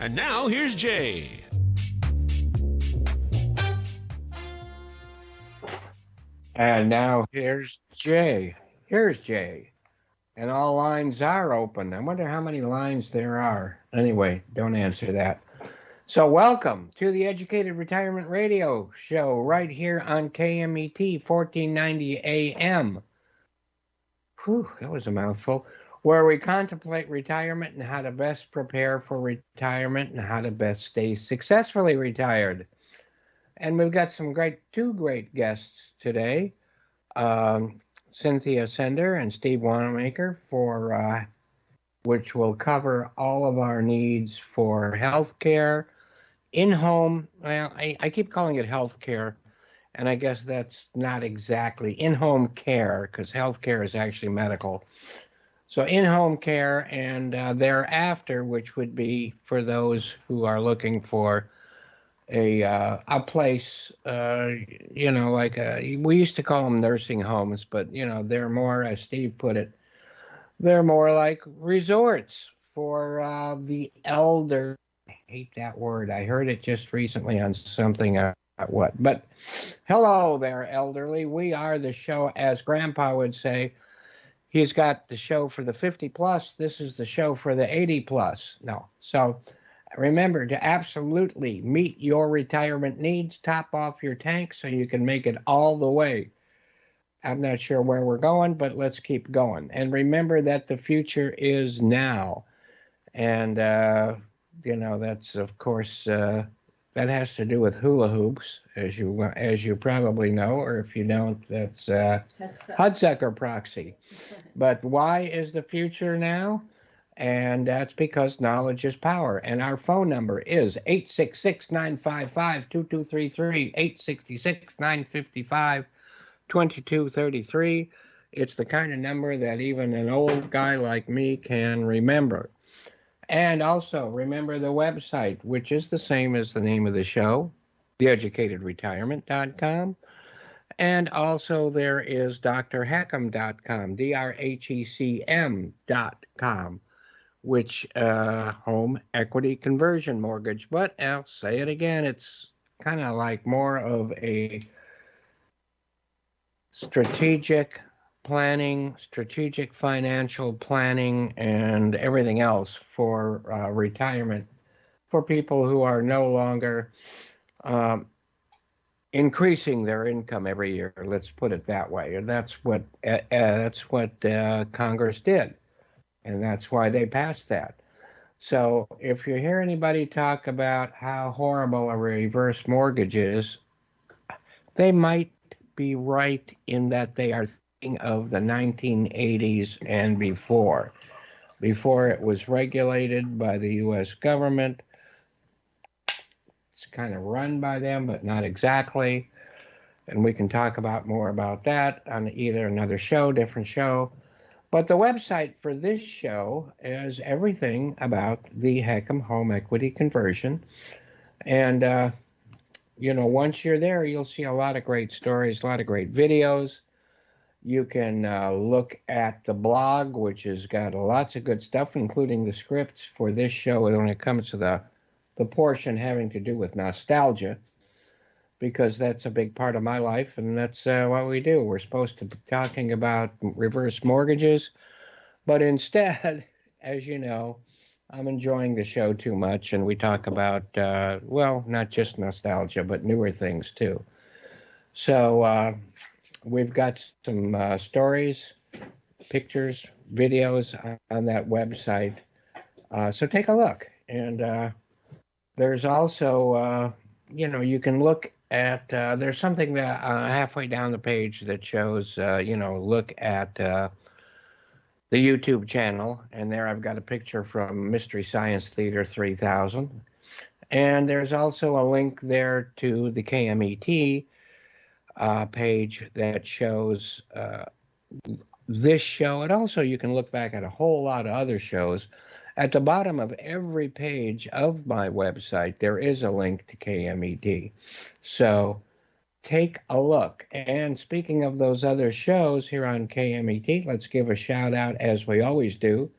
And now, here's Jay. And now here's Jay. Here's Jay. And all lines are open. I wonder how many lines there are. Anyway, don't answer that. So, welcome to the Educated Retirement Radio Show right here on KMET 1490 AM. Whew, that was a mouthful. Where we contemplate retirement and how to best prepare for retirement and how to best stay successfully retired. And we've got two great guests today. Cynthia Sender and Steve Wanamaker which will cover all of our needs for healthcare, in-home. Well, I keep calling it healthcare, and I guess that's not exactly in-home care because healthcare is actually medical. So in-home care and thereafter, which would be for those who are looking for a place, we used to call them nursing homes, but they're more, as Steve put it, they're more like resorts for the elder. I hate that word. I heard it just recently on something. But hello there, elderly. We are the show, as Grandpa would say. He's got the show for the 50 plus. This is the show for the 80 plus. No. So remember to absolutely meet your retirement needs, top off your tank so you can make it all the way. I'm not sure where we're going, but let's keep going. And remember that the future is now. And, that's, of course, that has to do with hula hoops, as you probably know, or if you don't, that's Hudsucker proxy. But why is the future now? And that's because knowledge is power. And our phone number is 866-955-2233, 866-955-2233. It's the kind of number that even an old guy like me can remember. And also remember the website, which is the same as the name of the show, theeducatedretirement.com. And also there is drheckham.com, drhecm.com, which home equity conversion mortgage. But I'll say it again, it's kind of like more of a strategic planning, strategic financial planning, and everything else for retirement for people who are no longer increasing their income every year. Let's put it that way. And that's what Congress did, and that's why they passed that. So if you hear anybody talk about how horrible a reverse mortgage is, they might be right in that they are thinking of the 1980s and before it was regulated by the U.S. government. It's kind of run by them, but not exactly. And we can talk more about that on either another show, different show. But the website for this show is everything about the Heckham home equity conversion. And, once you're there, you'll see a lot of great stories, a lot of great videos. You can look at the blog, which has got lots of good stuff, including the scripts for this show when it comes to the portion having to do with nostalgia, because that's a big part of my life, and that's what we do. We're supposed to be talking about reverse mortgages, but instead, as you know, I'm enjoying the show too much, and we talk about, not just nostalgia, but newer things too. So we've got some stories, pictures, videos on that website. So take a look. And there's also, you can look at, there's something that halfway down the page that shows, look at the YouTube channel. And there I've got a picture from Mystery Science Theater 3000. And there's also a link there to the KMET page that shows this show. And also you can look back at a whole lot of other shows. At the bottom of every page of my website, there is a link to KMET. So take a look. And speaking of those other shows here on KMET, let's give a shout out, as we always do,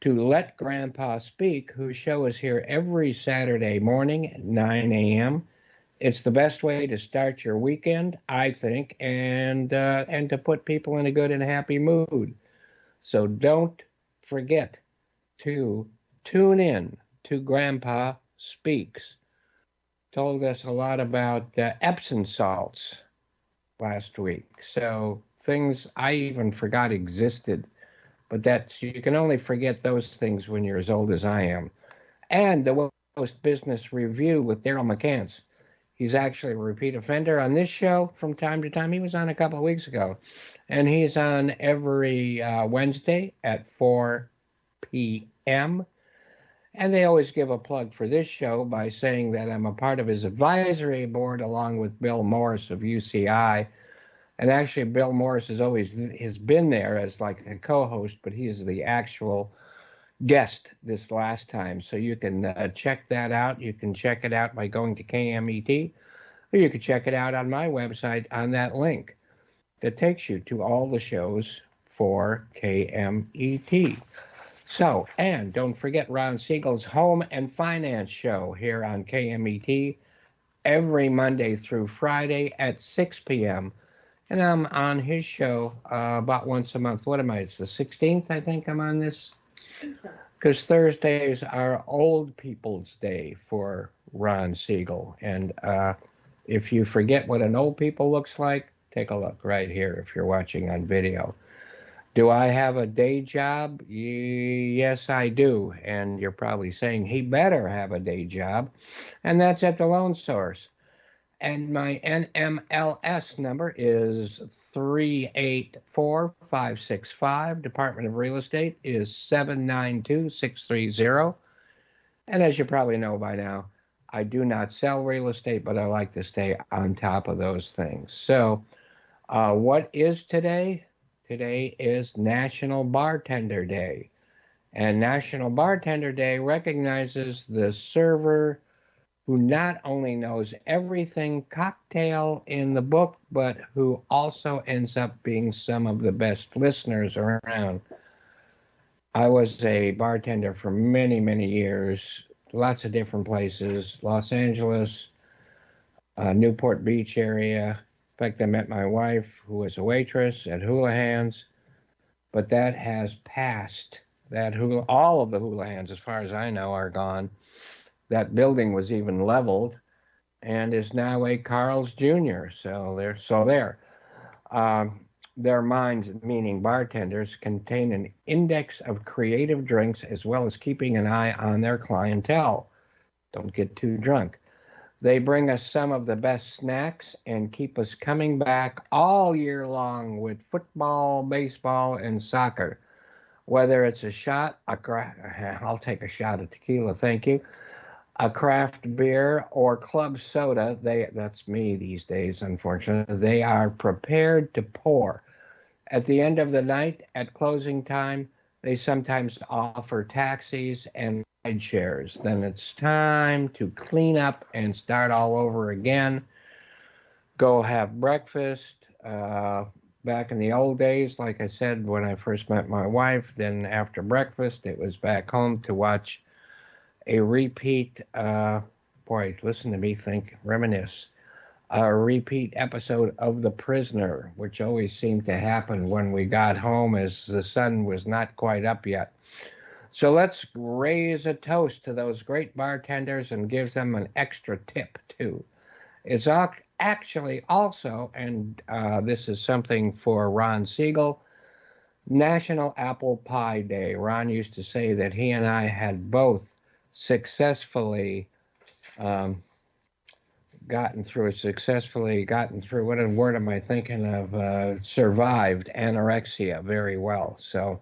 to Let Grandpa Speak, whose show is here every Saturday morning at 9 a.m. It's the best way to start your weekend, I think, and to put people in a good and happy mood. So don't forget to tune in to Grandpa Speaks. Told us a lot about Epsom salts last week. So things I even forgot existed. But that's you can only forget those things when you're as old as I am. And the West Business Review with Daryl McCants. He's actually a repeat offender on this show from time to time. He was on a couple of weeks ago. And he's on every Wednesday at 4 p.m. And they always give a plug for this show by saying that I'm a part of his advisory board along with Bill Morris of UCI. And actually, Bill Morris has been there as like a co-host, but he's the actual guest this last time. So you can check that out. You can check it out by going to KMET, or you can check it out on my website on that link that takes you to all the shows for KMET. So, and don't forget Ron Siegel's Home and Finance Show here on KMET every Monday through Friday at 6 p.m. And I'm on his show about once a month. What am I? It's the 16th, I think I'm on this. Because Thursdays are Old People's Day for Ron Siegel. And if you forget what an old people looks like, take a look right here if you're watching on video. Do I have a day job? Yes, I do. And you're probably saying he better have a day job. And that's at the Loan Source. And my NMLS number is 384565. Department of Real Estate is 792630. And as you probably know by now, I do not sell real estate, but I like to stay on top of those things. So what is today? Today is National Bartender Day. And National Bartender Day recognizes the server who not only knows everything cocktail in the book, but who also ends up being some of the best listeners around. I was a bartender for many, many years, lots of different places, Los Angeles, Newport Beach area. In fact, I met my wife, who was a waitress at Houlihan's, but that has passed. All of the Houlihan's, as far as I know, are gone. That building was even leveled and is now a Carl's Jr. So there. Their minds, meaning bartenders, contain an index of creative drinks as well as keeping an eye on their clientele. Don't get too drunk. They bring us some of the best snacks and keep us coming back all year long with football, baseball, and soccer. Whether it's a shot, I'll take a shot of tequila, thank you, a craft beer, or club soda, that's me these days, unfortunately, they are prepared to pour. At the end of the night, at closing time, they sometimes offer taxis and ride shares. Then it's time to clean up and start all over again. Go have breakfast. Back in the old days, like I said, when I first met my wife, then after breakfast, it was back home to watch a repeat, listen to me reminisce, a repeat episode of The Prisoner, which always seemed to happen when we got home as the sun was not quite up yet. So let's raise a toast to those great bartenders and give them an extra tip, too. It's actually also, and this is something for Ron Siegel, National Apple Pie Day. Ron used to say that he and I had both successfully gotten through, what word am I thinking of, survived anorexia very well. So,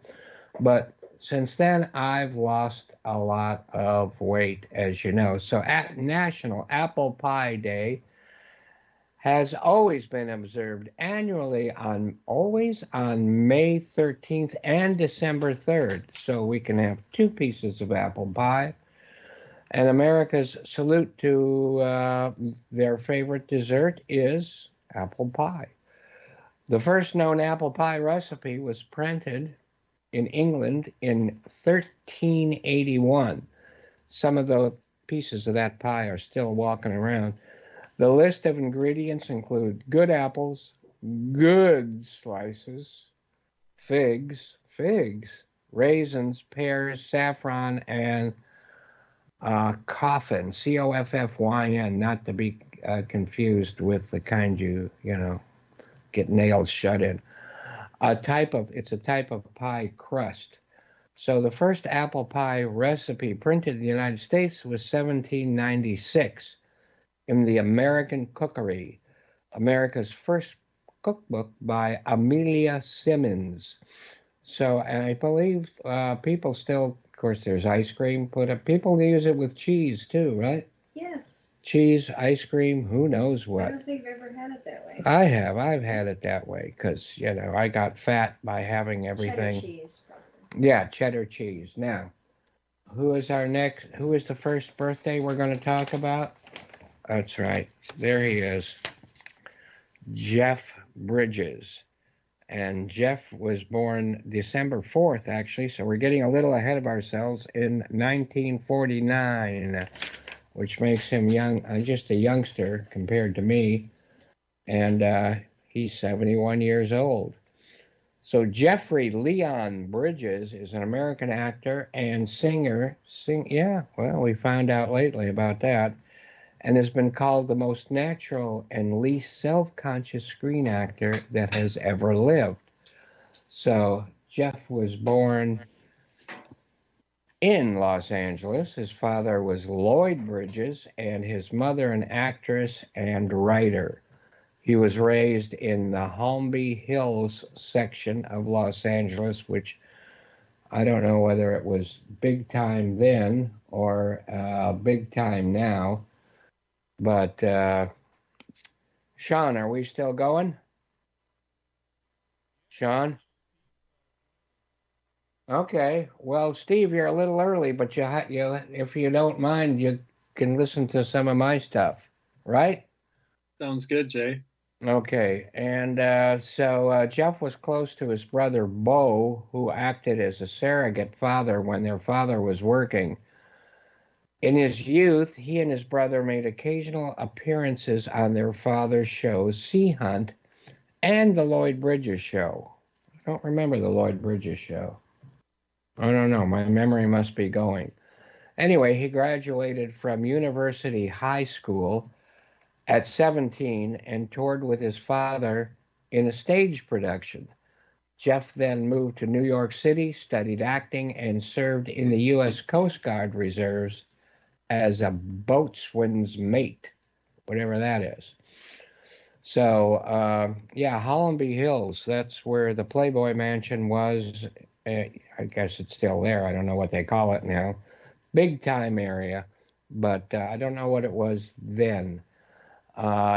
but since then, I've lost a lot of weight, as you know. So at National Apple Pie Day has always been observed annually on May 13th and December 3rd. So we can have 2 pieces of apple pie. And America's salute to their favorite dessert is apple pie. The first known apple pie recipe was printed in England in 1381. Some of the pieces of that pie are still walking around. The list of ingredients include good apples, good slices, figs, raisins, pears, saffron, and coffin, Coffyn, not to be confused with the kind you get nails shut in. It's a type of pie crust. So the first apple pie recipe printed in the United States was 1796 in the American Cookery, America's first cookbook by Amelia Simmons. So, and I believe people still, of course, there's ice cream put up. People use it with cheese too, right? Yes. Cheese, ice cream, who knows what. I don't think I've ever had it that way. I have. I've had it that way because, I got fat by having everything. Cheddar cheese, probably. Yeah, cheddar cheese. Now, who is the first birthday we're going to talk about? That's right. There he is. Jeff Bridges. And Jeff was born December 4th, actually, so we're getting a little ahead of ourselves in 1949, which makes him just a youngster compared to me. And he's 71 years old. So Jeffrey Leon Bridges is an American actor and singer. We found out lately about that. And has been called the most natural and least self-conscious screen actor that has ever lived. So Jeff was born in Los Angeles. His father was Lloyd Bridges, and his mother an actress and writer. He was raised in the Holmby Hills section of Los Angeles, which I don't know whether it was big time then or big time now. But, Sean, are we still going? Sean? Okay. Well, Steve, you're a little early, but if you don't mind, you can listen to some of my stuff, right? Sounds good, Jay. Okay. And so Jeff was close to his brother, Bo, who acted as a surrogate father when their father was working. In his youth, he and his brother made occasional appearances on their father's shows, Sea Hunt and the Lloyd Bridges Show. I don't remember the Lloyd Bridges Show. I don't know. My memory must be going. Anyway, he graduated from University High School at 17 and toured with his father in a stage production. Jeff then moved to New York City, studied acting, and served in the U.S. Coast Guard Reserves as a boatswain's mate, whatever that is. So, Holmby Hills, that's where the Playboy Mansion was. I guess it's still there. I don't know what they call it now. Big time area, but I don't know what it was then.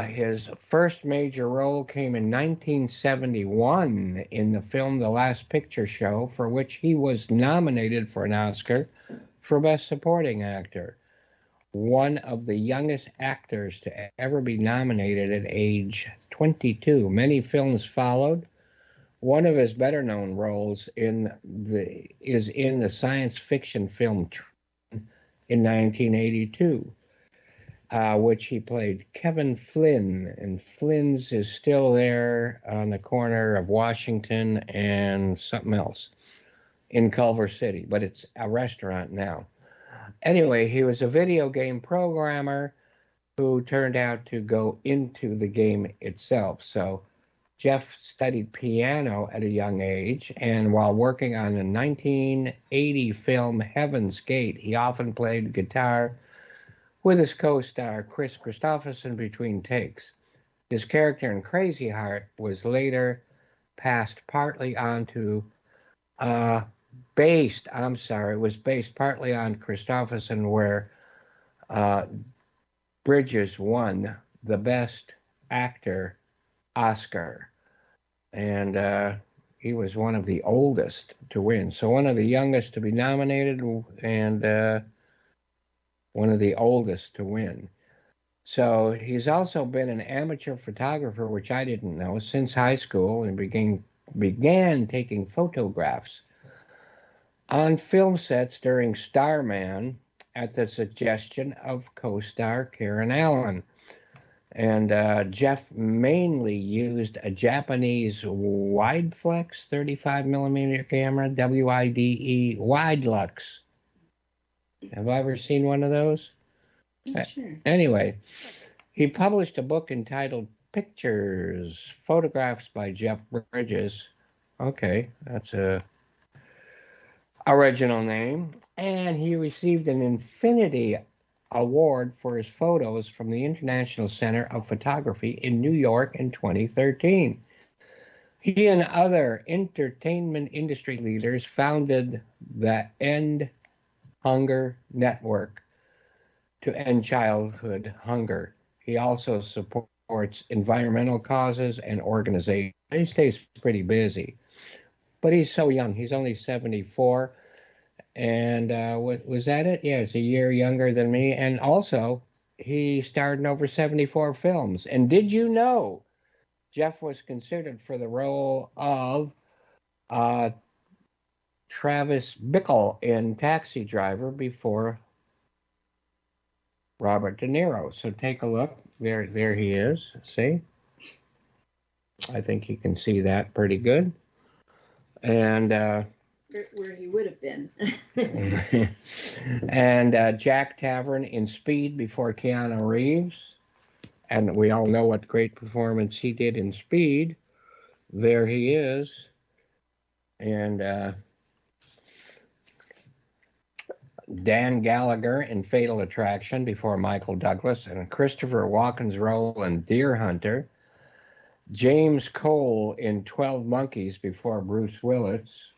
His first major role came in 1971 in the film The Last Picture Show, for which he was nominated for an Oscar for Best Supporting Actor. One of the youngest actors to ever be nominated at age 22. Many films followed. One of his better-known roles is in the science fiction film Tron in 1982, which he played Kevin Flynn, and Flynn's is still there on the corner of Washington and something else in Culver City, but it's a restaurant now. Anyway, he was a video game programmer who turned out to go into the game itself. So Jeff studied piano at a young age, and while working on the 1980 film Heaven's Gate, he often played guitar with his co-star Chris Christopherson between takes. His character in Crazy Heart was later passed partly onto based partly on Christopherson, where Bridges won the Best Actor Oscar. And he was one of the oldest to win. So one of the youngest to be nominated and one of the oldest to win. So he's also been an amateur photographer, which I didn't know, since high school, and began taking photographs. on film sets during Starman at the suggestion of co-star Karen Allen. And Jeff mainly used a Japanese Wideflex 35 millimeter camera, WIDE, Widelux. Have I ever seen one of those? Sure. Anyway, he published a book entitled Pictures, Photographs by Jeff Bridges. Okay, that's a original name. And he received an Infinity Award for his photos from the International Center of Photography in New York in 2013. He and other entertainment industry leaders founded the End Hunger Network to end childhood hunger. He also supports environmental causes and organizations. He stays pretty busy, but he's so young. He's only 74. And was that it? Yeah, he's a year younger than me. And also, he starred in over 74 films. And did you know Jeff was considered for the role of Travis Bickle in Taxi Driver before Robert De Niro? So take a look. There he is. See? I think you can see that pretty good. And Where he would have been. and Jack Tavern in Speed before Keanu Reeves. And we all know what great performance he did in Speed. There he is. And Dan Gallagher in Fatal Attraction before Michael Douglas. And Christopher Walken's role in Deer Hunter. James Cole in 12 Monkeys before Bruce Willis.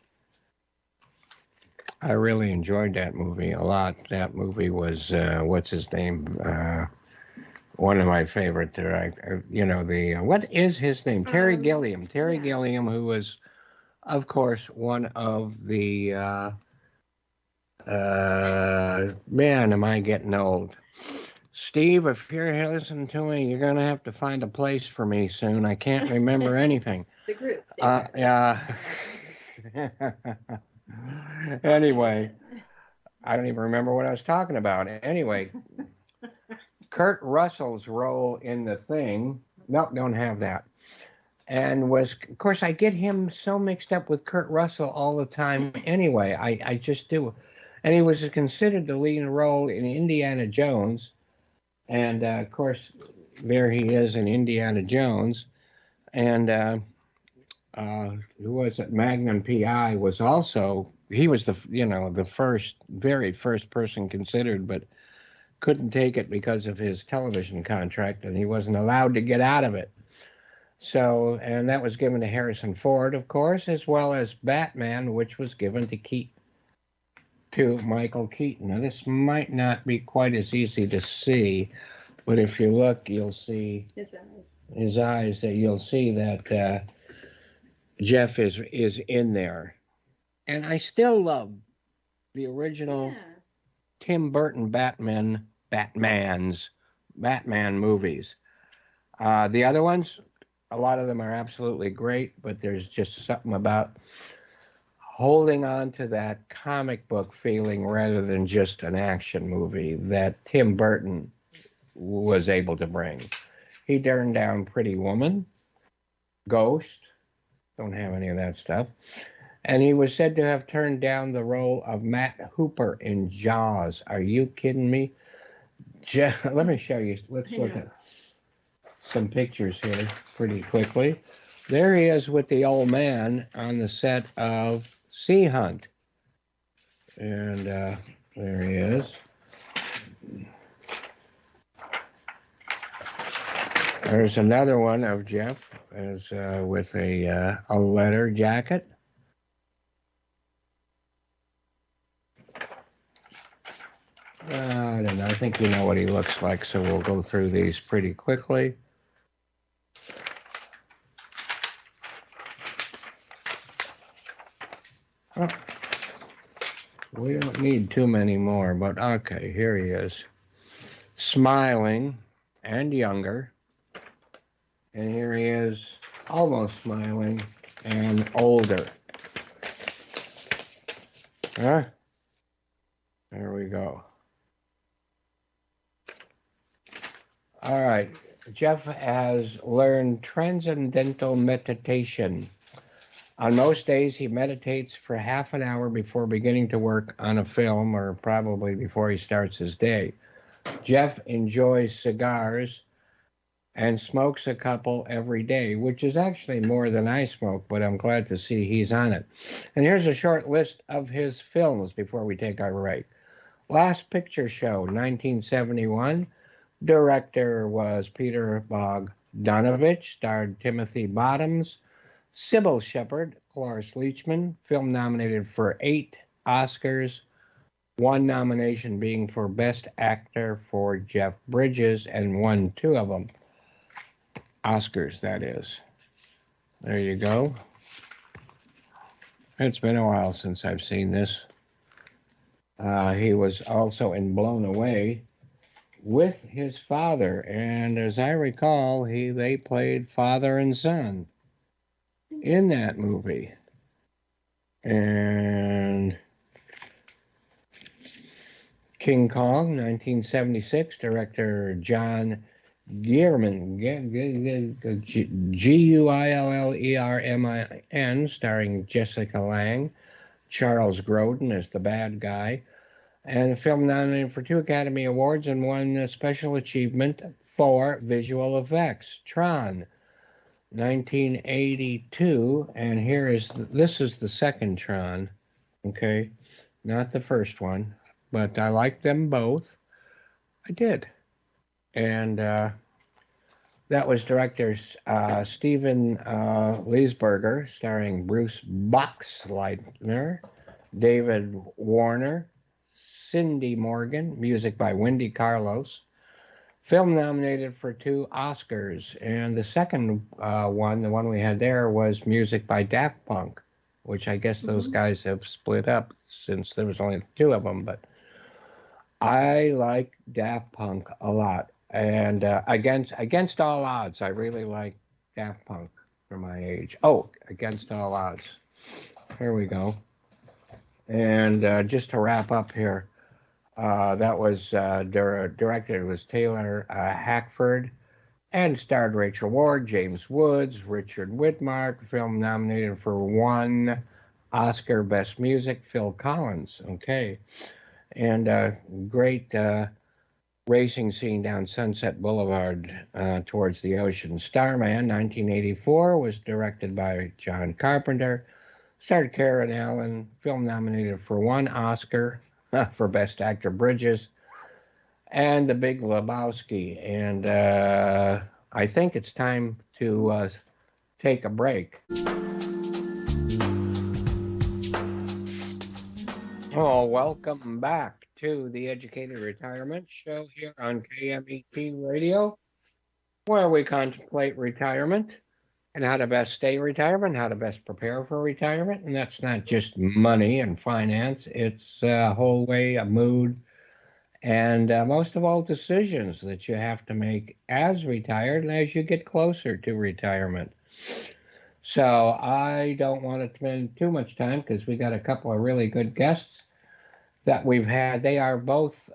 I really enjoyed that movie a lot. That movie was, what's his name? One of my favorite directors. What is his name? Terry Gilliam. Terry Gilliam, who was, of course, one of the, man, am I getting old. Steve, if you're here listening to me, you're going to have to find a place for me soon. I can't remember anything. The group. Yeah. Anyway, I don't even remember what I was talking about. Anyway, Kurt Russell's role in The Thing, nope, don't have that. And was, of course, I get him so mixed up with Kurt Russell all the time anyway. I just do. And he was considered the lead role in Indiana Jones. And, of course, there he is in Indiana Jones. And who was it? Magnum P.I. was also, he was the very first person considered, but couldn't take it because of his television contract, and he wasn't allowed to get out of it. So, and that was given to Harrison Ford, of course, as well as Batman, which was given to Michael Keaton. Now, this might not be quite as easy to see, but if you look, you'll see his eyes. That you'll see that Jeff is in there. And I still love the original Tim Burton Batman movies. The other ones, a lot of them are absolutely great, but there's just something about holding on to that comic book feeling rather than just an action movie that Tim Burton was able to bring. He turned down Pretty Woman, Ghost, don't have any of that stuff. And he was said to have turned down the role of Matt Hooper in Jaws. Are you kidding me? Let me show you. Let's look at some pictures here pretty quickly. There he is with the old man on the set of Sea Hunt. And there he is. There's another one of Jeff as with a leather jacket. I don't know. I think you know what he looks like, so we'll go through these pretty quickly. Oh, we don't need too many more, but okay, here he is. Smiling and younger. And here he is, almost smiling and older. Huh? There we go. All right. Jeff has learned transcendental meditation. On most days, he meditates for half an hour before beginning to work on a film, or probably before he starts his day. Jeff enjoys cigars and smokes a couple every day, which is actually more than I smoke, but I'm glad to see he's on it. And here's a short list of his films before we take our break. Last Picture Show, 1971. Director was Peter Bogdanovich, starred Timothy Bottoms. Sybil Shepherd, Cloris Leachman, film nominated for 8 Oscars, 1 nomination being for Best Actor for Jeff Bridges, and won 2 of them. Oscars, that is. There you go. It's been a while since I've seen this. He was also in Blown Away with his father, and as I recall, they played father and son in that movie. And King Kong, 1976, director John Guillermin, Guillermin, starring Jessica Lange, Charles Grodin as the bad guy, and the film nominated for 2 Academy Awards and won a special achievement for visual effects. Tron, 1982, and this is the second Tron, okay, not the first one, but I liked them both. I did. And that was director Steven Leesberger, starring Bruce Boxleitner, David Warner, Cindy Morgan, music by Wendy Carlos. Film nominated for 2 Oscars, and the second one, the one we had there, was music by Daft Punk, which I guess those guys have split up since there was only 2 of them, but I like Daft Punk a lot. And against all odds, I really like Daft Punk for my age. Oh, Against All Odds. Here we go. And just to wrap up here, that was directed, it was Taylor Hackford, and starred Rachel Ward, James Woods, Richard Widmark. Film nominated for 1 Oscar Best Music, Phil Collins. Okay. And great racing scene down Sunset Boulevard towards the ocean. Starman, 1984, was directed by John Carpenter. Starred Karen Allen. Film nominated for 1 Oscar for Best Actor, Bridges, and The Big Lebowski. And I think it's time to take a break. Oh, welcome back to the Educated Retirement Show here on KMET Radio, where we contemplate retirement and how to best stay in retirement, how to best prepare for retirement. And that's not just money and finance, it's a whole way, a mood, and most of all, decisions that you have to make as retired and as you get closer to retirement. So I don't want to spend too much time because we got a couple of really good guests that we've had. They are both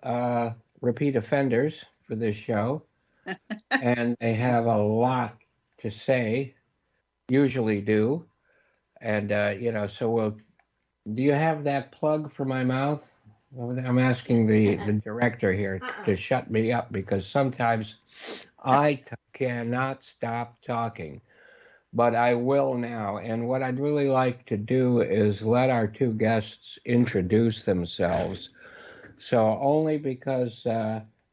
repeat offenders for this show, and they have a lot to say, usually do. And, so do you have that plug for my mouth? I'm asking the director here to shut me up because sometimes I cannot stop talking. But I will now. And what I'd really like to do is let our 2 guests introduce themselves. So only because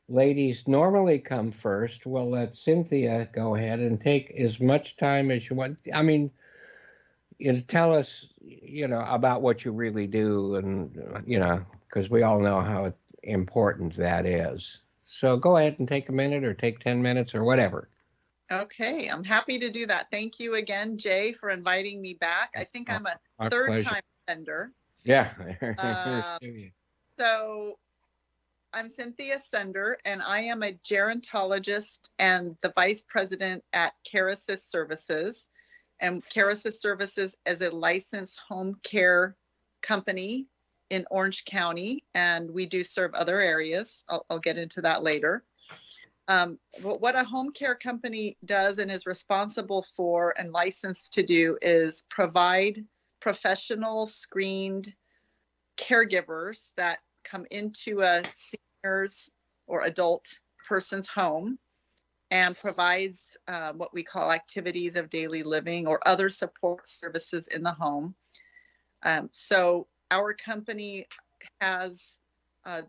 ladies normally come first, we'll let Cynthia go ahead and take as much time as you want. I mean, tell us, about what you really do and, because we all know how important that is. So go ahead and take a minute or take 10 minutes or whatever. Okay, I'm happy to do that. Thank you again, Jay, for inviting me back. I think I'm a Our third-time pleasure. offender. Yeah. So I'm Cynthia Sender, and I am a gerontologist and the vice president at Care Assist Services. And Care Assist Services is a licensed home care company in Orange County, and we do serve other areas. I'll get into that later. But what a home care company does and is responsible for and licensed to do is provide professional screened caregivers that come into a senior's or adult person's home and provides what we call activities of daily living or other support services in the home. So our company has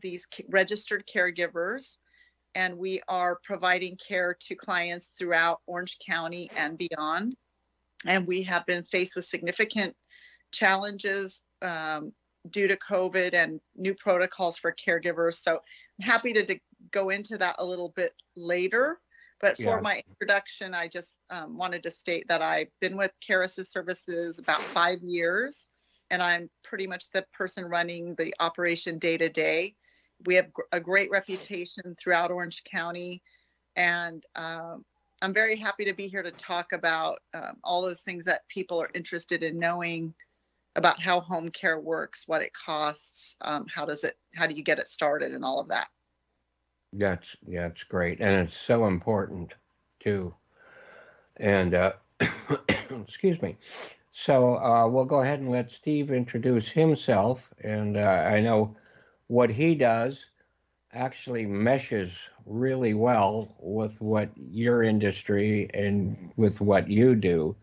these registered caregivers, and we are providing care to clients throughout Orange County and beyond. And we have been faced with significant challenges due to COVID and new protocols for caregivers. So I'm happy to go into that a little bit later. But for my introduction, I just wanted to state that I've been with Care Assist Services about 5 years, and I'm pretty much the person running the operation day to day. We have a great reputation throughout Orange County, and I'm very happy to be here to talk about all those things that people are interested in knowing about how home care works, what it costs, how do you get it started, and all of that. That's great, and it's so important too. And excuse me. So we'll go ahead and let Steve introduce himself. And I know what he does actually meshes really well with what your industry and with what you do.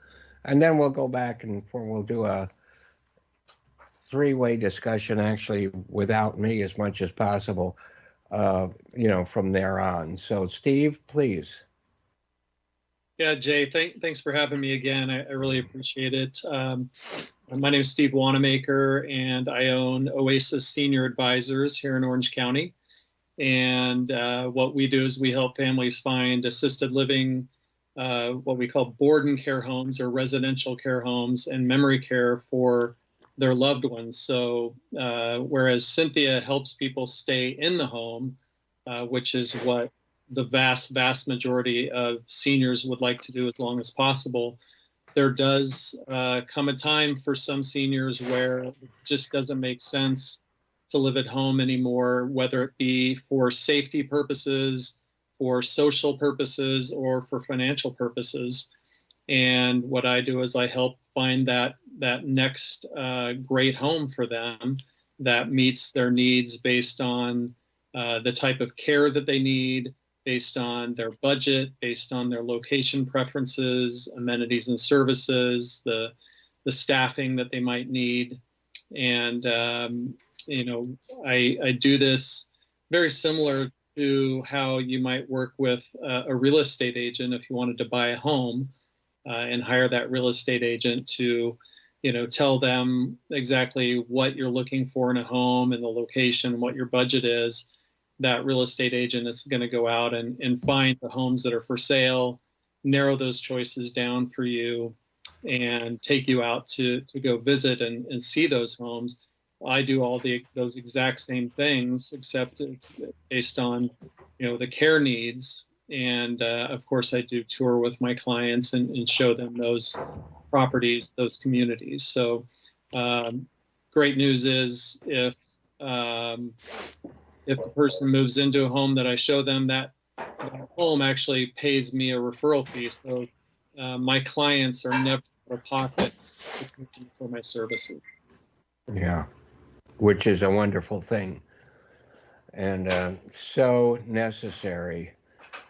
And then we'll go back and we'll do a three-way discussion, actually, without me as much as possible. From there on. So Steve, please. Yeah, Jay, thanks for having me again. I really appreciate it. My name is Steve Wanamaker, and I own Oasis Senior Advisors here in Orange County. And what we do is we help families find assisted living, what we call board and care homes or residential care homes, and memory care for their loved ones. So whereas Cynthia helps people stay in the home, which is what the vast majority of seniors would like to do as long as possible, there does come a time for some seniors where it just doesn't make sense to live at home anymore, whether it be for safety purposes, for social purposes, or for financial purposes. And what I do is I help find that next great home for them that meets their needs based on the type of care that they need, based on their budget, based on their location preferences, amenities and services, the staffing that they might need. And, I do this very similar to how you might work with a real estate agent if you wanted to buy a home. And hire that real estate agent to, tell them exactly what you're looking for in a home and the location, what your budget is. That real estate agent is going to go out and find the homes that are for sale, narrow those choices down for you, and take you out to go visit and see those homes. I do all those exact same things, except it's based on, the care needs. And of course, I do tour with my clients and show them those properties, those communities. So great news is if the person moves into a home that I show them, that home actually pays me a referral fee. So my clients are never out of pocket for my services. Yeah, which is a wonderful thing and so necessary.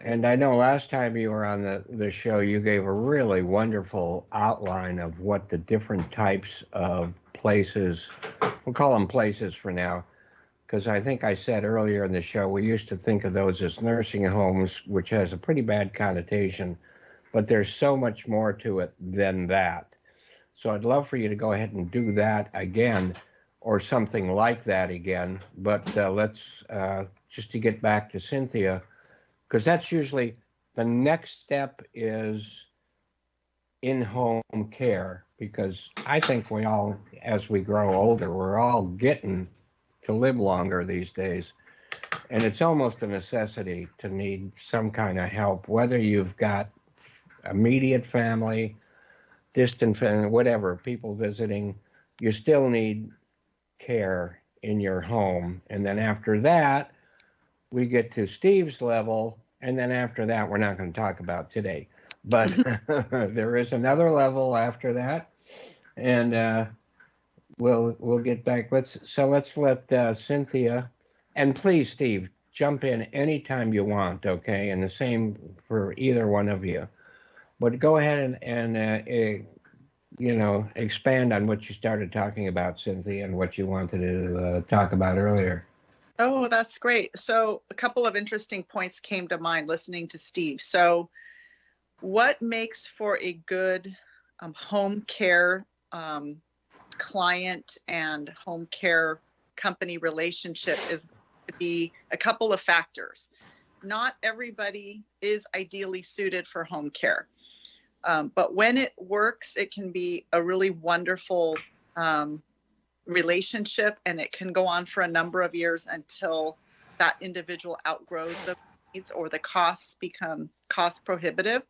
And I know last time you were on the show, you gave a really wonderful outline of what the different types of places, we'll call them places for now, because I think I said earlier in the show, we used to think of those as nursing homes, which has a pretty bad connotation, but there's so much more to it than that. So I'd love for you to go ahead and do that again, or something like that again. But let's, just to get back to Cynthia, because that's usually the next step is in-home care, because I think we all, as we grow older, we're all getting to live longer these days. And it's almost a necessity to need some kind of help, whether you've got immediate family, distant family, whatever, people visiting, you still need care in your home. And then after that, we get to Steve's level. And then after that, we're not going to talk about today. But there is another level after that. And we'll get back. Let's let Cynthia, and please, Steve, jump in anytime you want, okay? And the same for either one of you. But go ahead and expand on what you started talking about, Cynthia, and what you wanted to talk about earlier. Oh, that's great. So a couple of interesting points came to mind listening to Steve. So what makes for a good home care client and home care company relationship is to be a couple of factors. Not everybody is ideally suited for home care. But when it works, it can be a really wonderful relationship, and it can go on for a number of years until that individual outgrows the needs or the costs become cost prohibitive.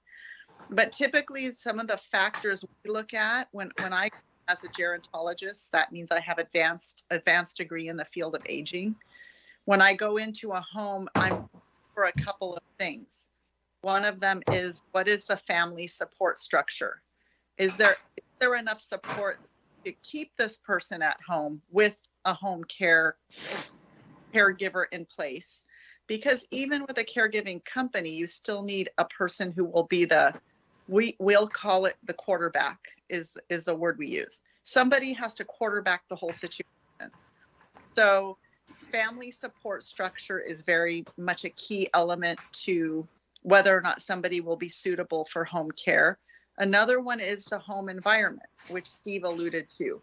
But typically, some of the factors we look at when I, as a gerontologist, that means I have advanced degree in the field of aging. When I go into a home, I'm for a couple of things. One of them is, what is the family support structure? Is there enough support to keep this person at home with a home caregiver in place? Because even with a caregiving company, you still need a person who will be we'll call it the quarterback is the word we use. Somebody has to quarterback the whole situation. So family support structure is very much a key element to whether or not somebody will be suitable for home care. Another one is the home environment, which Steve alluded to.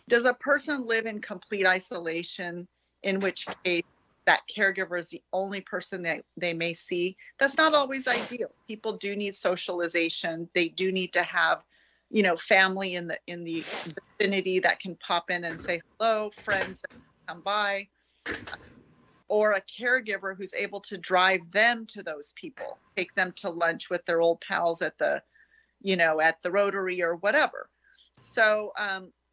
Does a person live in complete isolation, in which case that caregiver is the only person that they may see? That's not always ideal. People do need socialization. They do need to have, family in the vicinity that can pop in and say hello, friends that come by, or a caregiver who's able to drive them to those people, take them to lunch with their old pals at the Rotary or whatever. So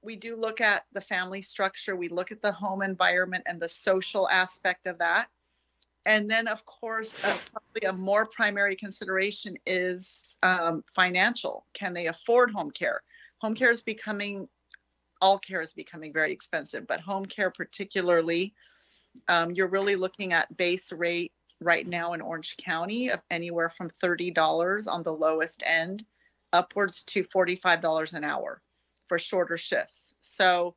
we do look at the family structure. We look at the home environment and the social aspect of that. And then, of course, probably a more primary consideration is financial. Can they afford home care? Home care is all care is becoming very expensive, but home care particularly, you're really looking at base rate right now in Orange County of anywhere from $30 on the lowest end, upwards to $45 an hour for shorter shifts. So,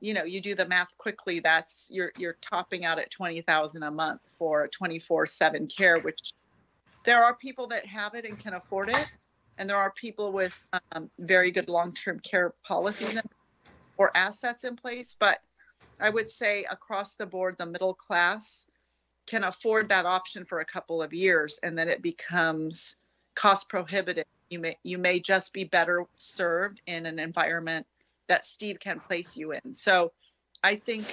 you do the math quickly. That's you're topping out at $20,000 a month for 24/7 care, which there are people that have it and can afford it, and there are people with very good long-term care policies or assets in place. But I would say across the board, the middle class can afford that option for a couple of years, and then it becomes cost prohibitive. You may just be better served in an environment that Steve can place you in. So I think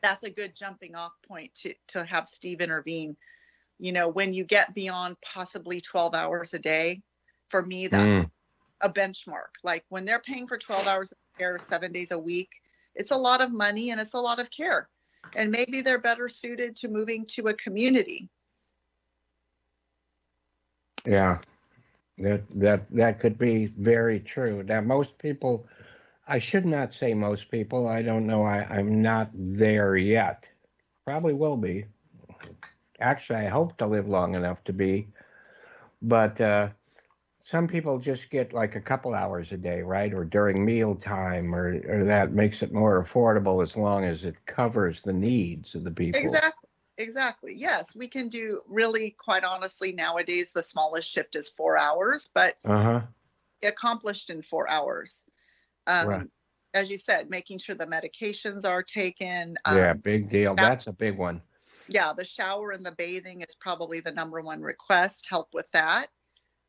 that's a good jumping off point to have Steve intervene. When you get beyond possibly 12 hours a day, for me, that's a benchmark. Like when they're paying for 12 hours of care 7 days a week, it's a lot of money and it's a lot of care. And maybe they're better suited to moving to a community. Yeah, that could be very true. Now, most people, I should not say most people. I don't know. I'm not there yet. Probably will be. Actually, I hope to live long enough to be. But some people just get like a couple hours a day, right? Or during mealtime, or that makes it more affordable as long as it covers the needs of the people. Exactly. Yes, we can do, really, quite honestly, nowadays, the smallest shift is 4 hours, but accomplished in 4 hours. Right. As you said, making sure the medications are taken. Yeah, big deal. That's a big one. Yeah, the shower and the bathing is probably the number one request. Help with that.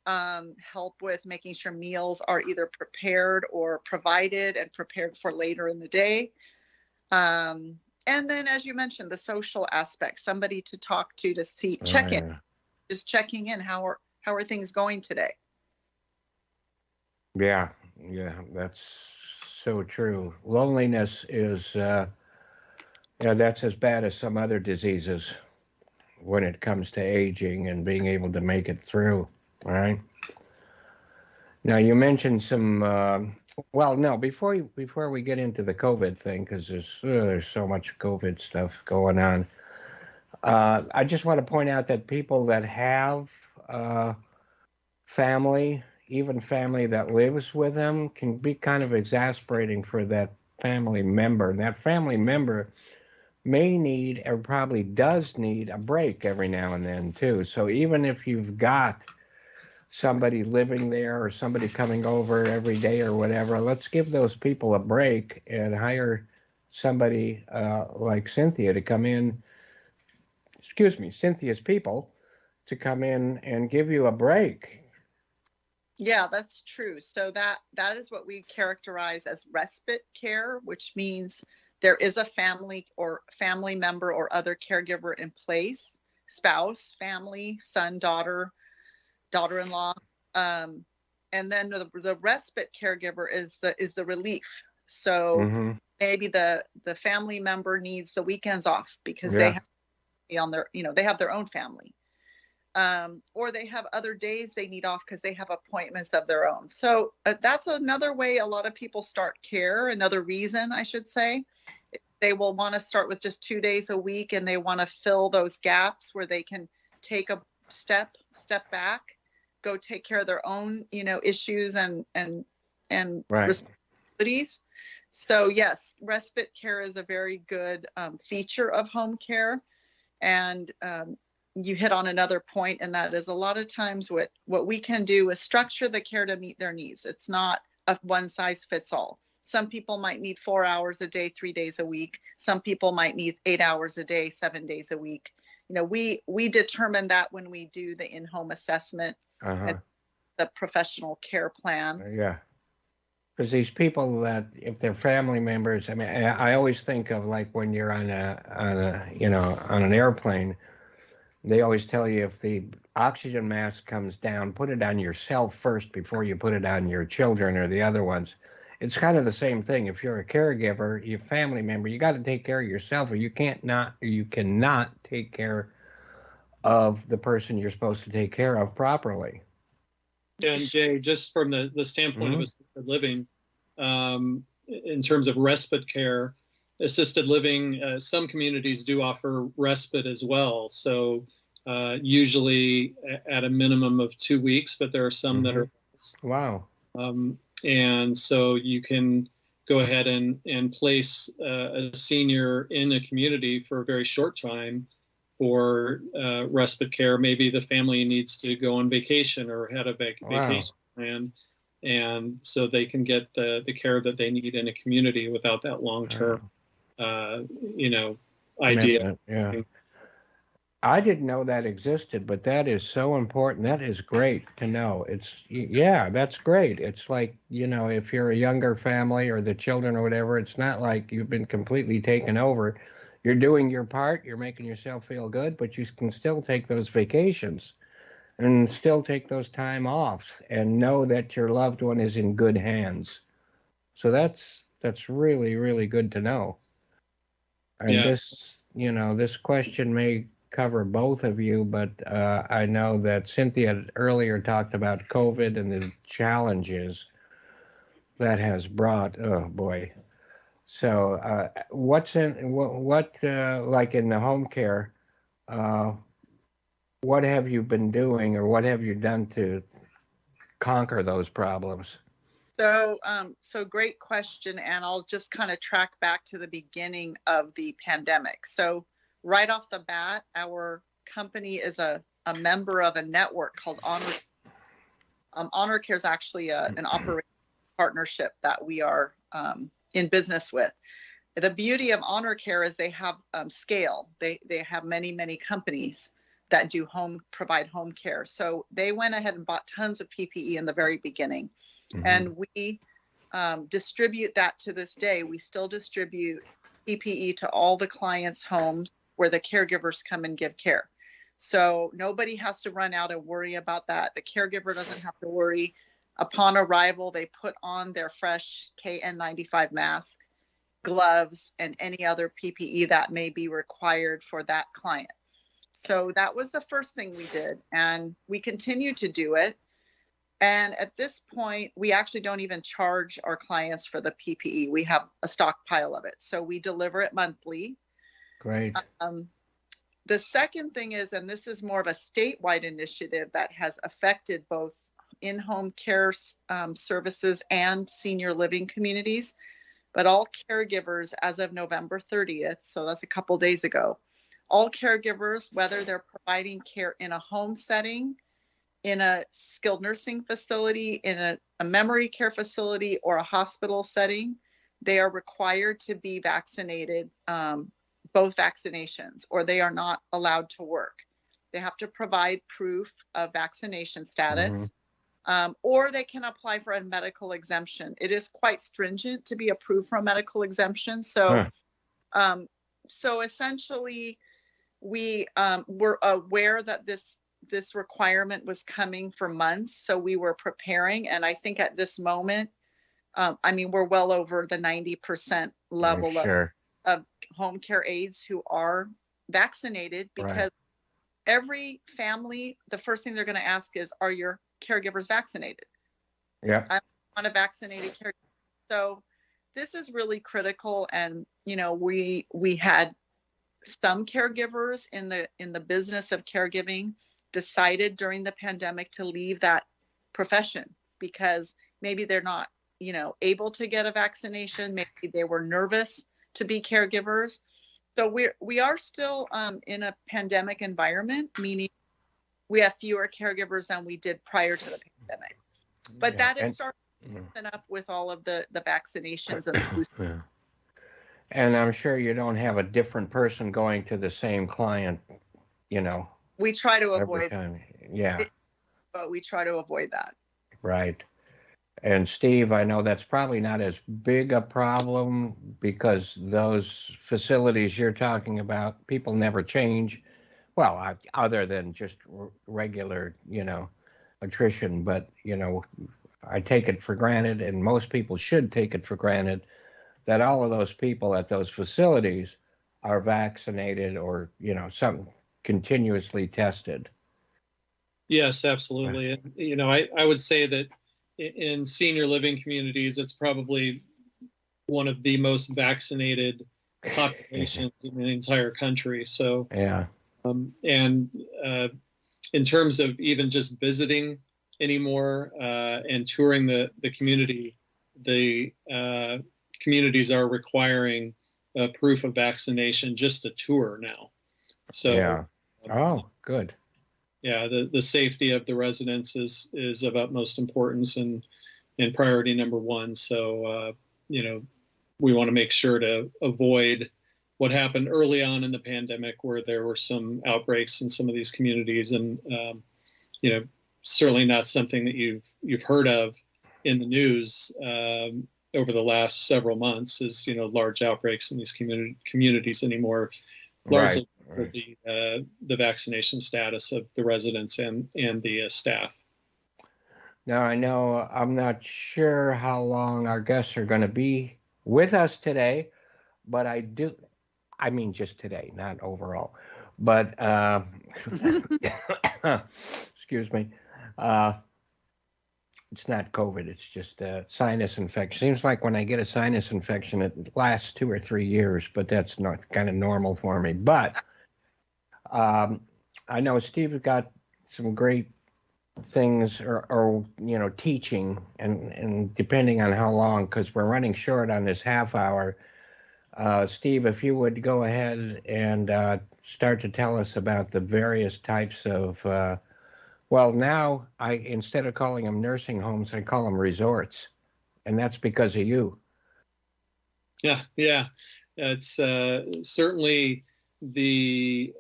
Help with making sure meals are either prepared or provided and prepared for later in the day. And then, as you mentioned, the social aspect, somebody to talk to see, check in, just checking in. How are things going today? Yeah, that's so true. Loneliness is Yeah, that's as bad as some other diseases when it comes to aging and being able to make it through, right? Now you mentioned some. Well, no, before we get into the COVID thing, because there's so much COVID stuff going on. I just want to point out that people that have family, even family that lives with them, can be kind of exasperating for that family member. And that family member may need, or probably does need, a break every now and then too. So even if you've got somebody living there or somebody coming over every day or whatever, let's give those people a break and hire somebody like Cynthia to come in, excuse me, Cynthia's people to come in and give you a break. Yeah, that's true. So that is what we characterize as respite care, which means there is a family or family member or other caregiver in place, spouse, family, son, daughter, daughter-in-law. And then the respite caregiver is the relief. So Mm-hmm. maybe the family member needs the weekends off because Yeah. they have to be on their, they have their own family. Or they have other days they need off because they have appointments of their own. So that's another way a lot of people start care. Another reason, I should say, they will want to start with just 2 days a week, and they want to fill those gaps where they can take a step back, go take care of their own, issues and Right. responsibilities. So yes, respite care is a very good feature of home care. And you hit on another point, and that is a lot of times what we can do is structure the care to meet their needs. It's not a one size fits all. Some people might need 4 hours a day, 3 days a week. Some people might need 8 hours a day, 7 days a week. We determine that when we do the in-home assessment and the professional care plan. Yeah. Because these people that, if they're family members, I mean, I always think of like when you're on an airplane, they always tell you if the oxygen mask comes down, put it on yourself first before you put it on your children or the other ones. It's kind of the same thing. If you're a caregiver, your family member, you got to take care of yourself, or you cannot take care of the person you're supposed to take care of properly. And Jay, just from the standpoint of assisted living, in terms of respite care, assisted living, some communities do offer respite as well. So usually at a minimum of 2 weeks, but there are some that are less. Wow. And so you can go ahead and place a senior in a community for a very short time for respite care. Maybe the family needs to go on vacation or had a vacation plan, and so they can get the care that they need in a community without that long-term, idea. Yeah. I didn't know that existed, but that is so important. That is great to know. That's great. It's like, if you're a younger family or the children or whatever, it's not like you've been completely taken over. You're doing your part, you're making yourself feel good, but you can still take those vacations and still take those time off and know that your loved one is in good hands. So that's really, really good to know. And this question may cover both of you, but I know that Cynthia earlier talked about COVID and the challenges that has brought. Oh boy. So like in the home care, what have you been doing or what have you done to conquer those problems? So great question. And I'll just kind of track back to the beginning of the pandemic. So right off the bat, our company is a member of a network called Honor. Honor Care is actually an operating partnership that we are in business with. The beauty of Honor Care is they have scale. They have many, many companies that provide home care. So they went ahead and bought tons of PPE in the very beginning. And we distribute that to this day. We still distribute PPE to all the clients' homes where the caregivers come and give care. So nobody has to run out and worry about that. The caregiver doesn't have to worry. Upon arrival, they put on their fresh KN95 mask, gloves, and any other PPE that may be required for that client. So that was the first thing we did, and we continue to do it. And at this point, we actually don't even charge our clients for the PPE. We have a stockpile of it. So we deliver it monthly. Great. The second thing is, and this is more of a statewide initiative that has affected both in-home care services and senior living communities, but all caregivers as of November 30th, so that's a couple days ago, all caregivers, whether they're providing care in a home setting, in a skilled nursing facility, in a memory care facility, or a hospital setting, they are required to be vaccinated, both vaccinations, or they are not allowed to work. They have to provide proof of vaccination status, or they can apply for a medical exemption. It is quite stringent to be approved for a medical exemption. So, so essentially, we were aware that this requirement was coming for months, so we were preparing. And I think at this moment, I mean, we're well over the 90% level of home care aides who are vaccinated, because every family, the first thing they're going to ask is, are your caregivers vaccinated? Yeah. I want a vaccinated caregiver. So this is really critical. And, you know, we had some caregivers in the business of caregiving decided during the pandemic to leave that profession because maybe they're not, you know, able to get a vaccination. Maybe they were nervous to be caregivers. So we are still in a pandemic environment, meaning we have fewer caregivers than we did prior to the pandemic. But that is starting to up with all of the vaccinations and the boosters. And I'm sure you don't have a different person going to the same client, you know. We try to every avoid, time. Yeah. But we try to avoid that. Right. And Steve, I know that's probably not as big a problem because those facilities you're talking about, people never change. Well, other than just regular, you know, attrition. But, you know, I take it for granted, and most people should take it for granted, that all of those people at those facilities are vaccinated or, you know, some continuously tested. Yes, absolutely. And, you know, I would say that in senior living communities, it's probably one of the most vaccinated populations in the entire country. So, yeah. And in terms of even just visiting anymore and touring the community, the communities are requiring proof of vaccination just to tour now. So, yeah. Oh, good. Yeah, the safety of the residents is of utmost importance and priority number one. So, you know, we want to make sure to avoid what happened early on in the pandemic, where there were some outbreaks in some of these communities, and you know, certainly not something that you've heard of in the news over the last several months. Is, you know, large outbreaks in these communities anymore, largely for the vaccination status of the residents and the staff. Now, I know I'm not sure how long our guests are going to be with us today, but I mean just today, not overall. But excuse me. It's not COVID. It's just a sinus infection. Seems like when I get a sinus infection, it lasts 2 or 3 years, but that's not kind of normal for me. But I know Steve's got some great things or you know, teaching, and depending on how long, because we're running short on this half hour. Steve, if you would go ahead and start to tell us about the various types of, well, now instead of calling them nursing homes, I call them resorts, and that's because of you. Yeah. It's certainly the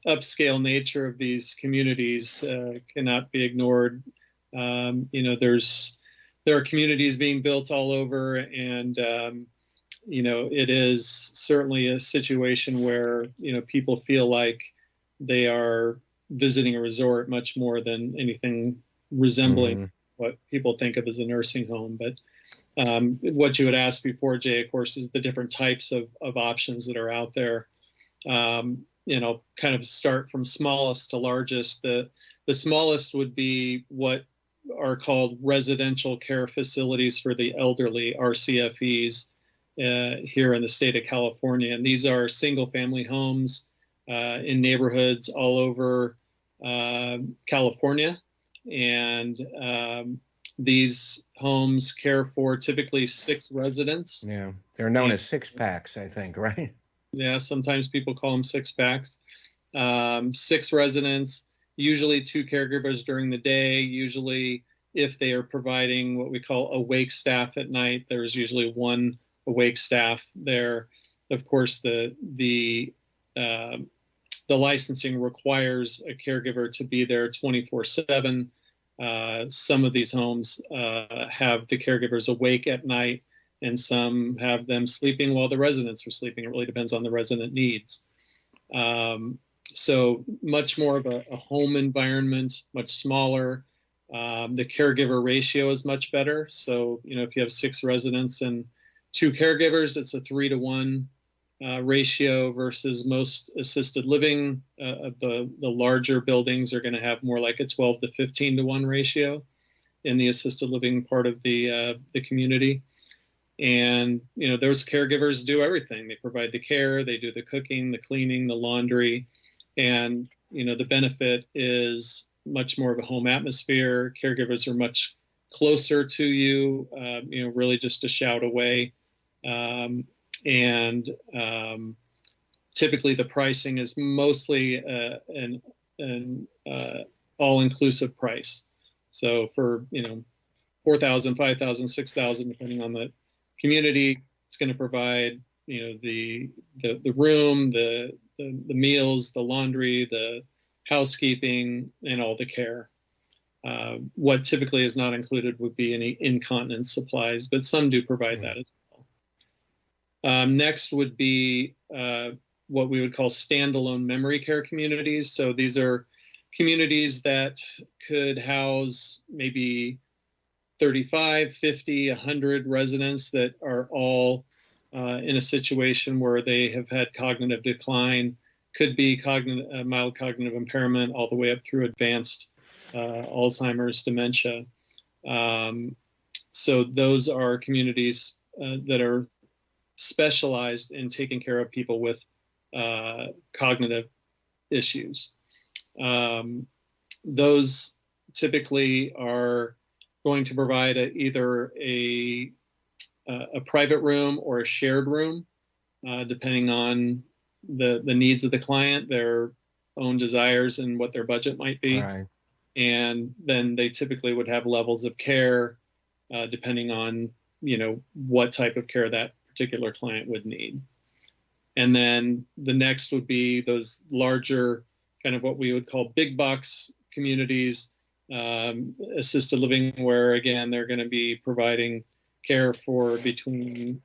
upscale nature of these communities cannot be ignored. You know, there are communities being built all over, and you know, it is certainly a situation where, you know, people feel like they are visiting a resort much more than anything resembling what people think of as a nursing home. But what you had asked before, Jay, of course, is the different types of options that are out there. Kind of start from smallest to largest. The smallest would be what are called residential care facilities for the elderly, RCFEs, here in the state of California. And these are single family homes in neighborhoods all over California. And these homes care for typically 6 residents. Yeah, they're known as 6-packs, I think, right? Yeah, sometimes people call them 6-packs. 6 residents, usually 2 caregivers during the day. Usually, if they are providing what we call awake staff at night, there's usually 1 awake staff there. Of course, the licensing requires a caregiver to be there 24/7. Some of these homes have the caregivers awake at night, and some have them sleeping while the residents are sleeping. It really depends on the resident needs. So much more of a home environment, much smaller. The caregiver ratio is much better. So, if you have 6 residents and 2 caregivers, it's a 3-to-1 ratio versus most assisted living. The larger buildings are going to have more like a 12 to 15-to-1 ratio in the assisted living part of the community. And, those caregivers do everything. They provide the care, they do the cooking, the cleaning, the laundry. And, the benefit is much more of a home atmosphere. Caregivers are much closer to you, really just a shout away. Typically the pricing is mostly an all-inclusive price. So for, $4,000, $5,000, $6,000, depending on the community, it's going to provide, the room, the meals, the laundry, the housekeeping, and all the care. What typically is not included would be any incontinence supplies, but some do provide that as well. Next would be what we would call standalone memory care communities. So these are communities that could house maybe 35, 50, 100 residents that are all in a situation where they have had cognitive decline, could be mild cognitive impairment all the way up through advanced Alzheimer's, dementia. So those are communities that are specialized in taking care of people with cognitive issues. Those typically are going to provide either a private room or a shared room, depending on the needs of the client, their own desires, and what their budget might be. Right. And then they typically would have levels of care, depending on what type of care that particular client would need. And then the next would be those larger, kind of what we would call big box communities, assisted living, where again they're going to be providing care for between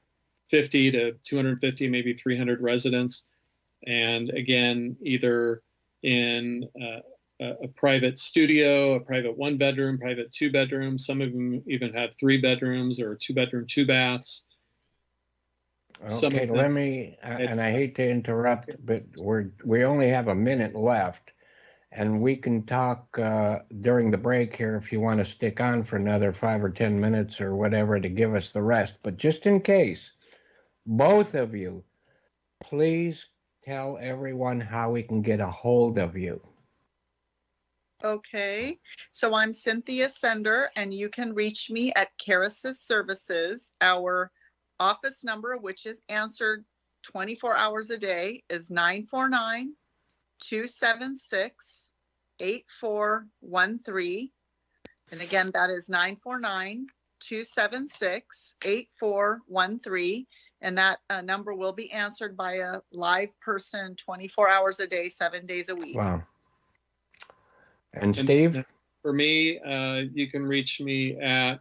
50 to 250, maybe 300 residents, and again either in a private studio, a private 1-bedroom, private 2-bedroom. Some of them even have 3 bedrooms or 2-bedroom, 2 baths. Okay, let me, and I hate to interrupt, but we only have a minute left, and we can talk during the break here if you want to stick on for another 5 or 10 minutes or whatever to give us the rest. But just in case, both of you, please tell everyone how we can get a hold of you. Okay, so I'm Cynthia Sender, and you can reach me at Carisys Services. Our office number, which is answered 24 hours a day, is 949-276-8413. And again, that is 949-276-8413. And that number will be answered by a live person 24 hours a day, 7 days a week. Wow. And Steve? For me, you can reach me at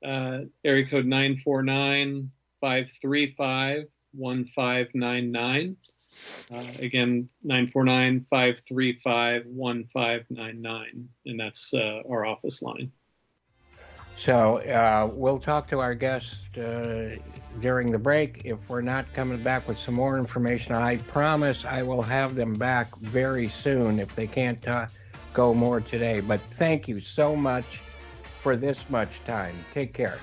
area code 949-535-1599. Again, 949-535-1599. And that's our office line. So we'll talk to our guest during the break. If we're not coming back with some more information, I promise I will have them back very soon if they can't go more today. But thank you so much for this much time. Take care.